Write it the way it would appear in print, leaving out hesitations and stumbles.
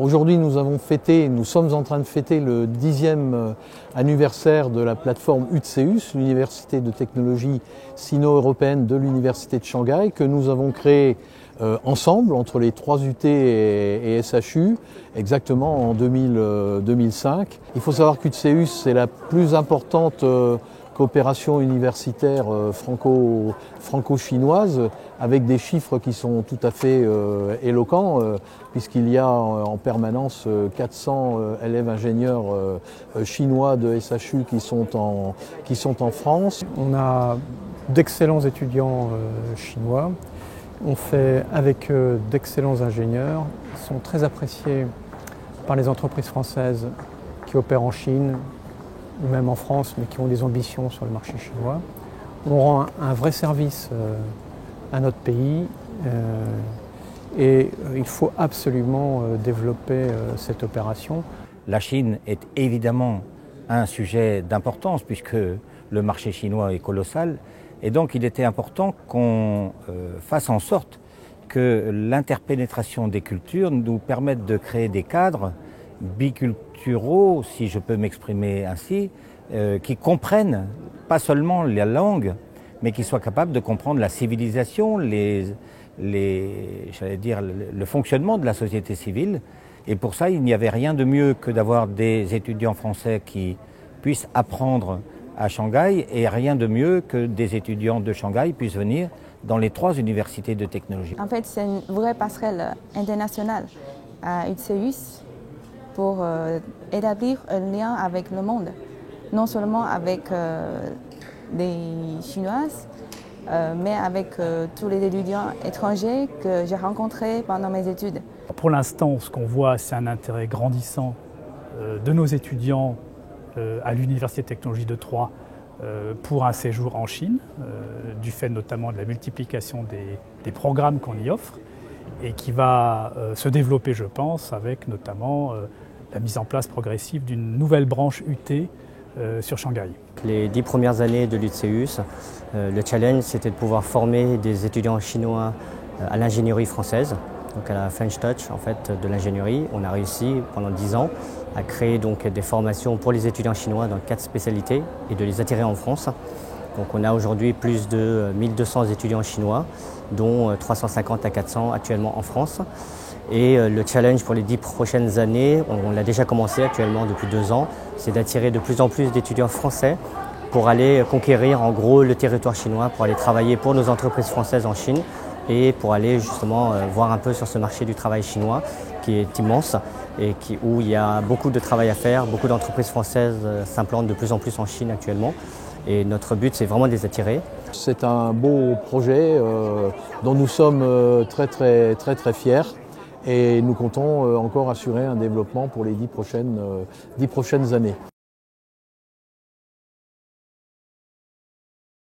Aujourd'hui, nous sommes en train de fêter le 10e anniversaire de la plateforme UTSEUS, l'Université de technologie sino-européenne de l'Université de Shanghai, que nous avons créée ensemble, entre les 3 UT et SHU, exactement en 2005. Il faut savoir qu'UTSEUS, c'est la plus importante coopération universitaire franco-chinoise, avec des chiffres qui sont tout à fait éloquents, puisqu'il y a en permanence 400 élèves ingénieurs chinois de SHU qui sont en France. On a d'excellents étudiants chinois, on fait avec eux d'excellents ingénieurs, ils sont très appréciés par les entreprises françaises qui opèrent en Chine, ou même en France, mais qui ont des ambitions sur le marché chinois. On rend un vrai service à notre pays et il faut absolument développer cette opération. La Chine est évidemment un sujet d'importance puisque le marché chinois est colossal et donc il était important qu'on fasse en sorte que l'interpénétration des cultures nous permette de créer des cadres biculturaux, si je peux m'exprimer ainsi, qui comprennent pas seulement la langue, mais qui soient capables de comprendre la civilisation, le fonctionnement de la société civile. Et pour ça, il n'y avait rien de mieux que d'avoir des étudiants français qui puissent apprendre à Shanghai et rien de mieux que des étudiants de Shanghai puissent venir dans les 3 universités de technologie. En fait, c'est une vraie passerelle internationale à UTSEUS pour établir un lien avec le monde, non seulement avec des Chinoises, mais avec tous les étudiants étrangers que j'ai rencontrés pendant mes études. Pour l'instant, ce qu'on voit, c'est un intérêt grandissant de nos étudiants à l'Université de technologie de Troyes pour un séjour en Chine, du fait notamment de la multiplication des programmes qu'on y offre et qui va se développer, je pense, avec notamment la mise en place progressive d'une nouvelle branche UT sur Shanghai. Les 10 premières années de l'UTSEUS, le challenge c'était de pouvoir former des étudiants chinois à l'ingénierie française, donc à la French Touch en fait, de l'ingénierie. On a réussi pendant 10 ans à créer donc des formations pour les étudiants chinois dans 4 spécialités et de les attirer en France. Donc on a aujourd'hui plus de 1200 étudiants chinois, dont 350 à 400 actuellement en France. Et le challenge pour les 10 prochaines années, on l'a déjà commencé actuellement depuis 2 ans, c'est d'attirer de plus en plus d'étudiants français pour aller conquérir en gros le territoire chinois, pour aller travailler pour nos entreprises françaises en Chine et pour aller justement voir un peu sur ce marché du travail chinois qui est immense et où il y a beaucoup de travail à faire, beaucoup d'entreprises françaises s'implantent de plus en plus en Chine actuellement. Et notre but, c'est vraiment de les attirer. C'est un beau projet dont nous sommes très fiers. Et nous comptons encore assurer un développement pour les 10 prochaines années.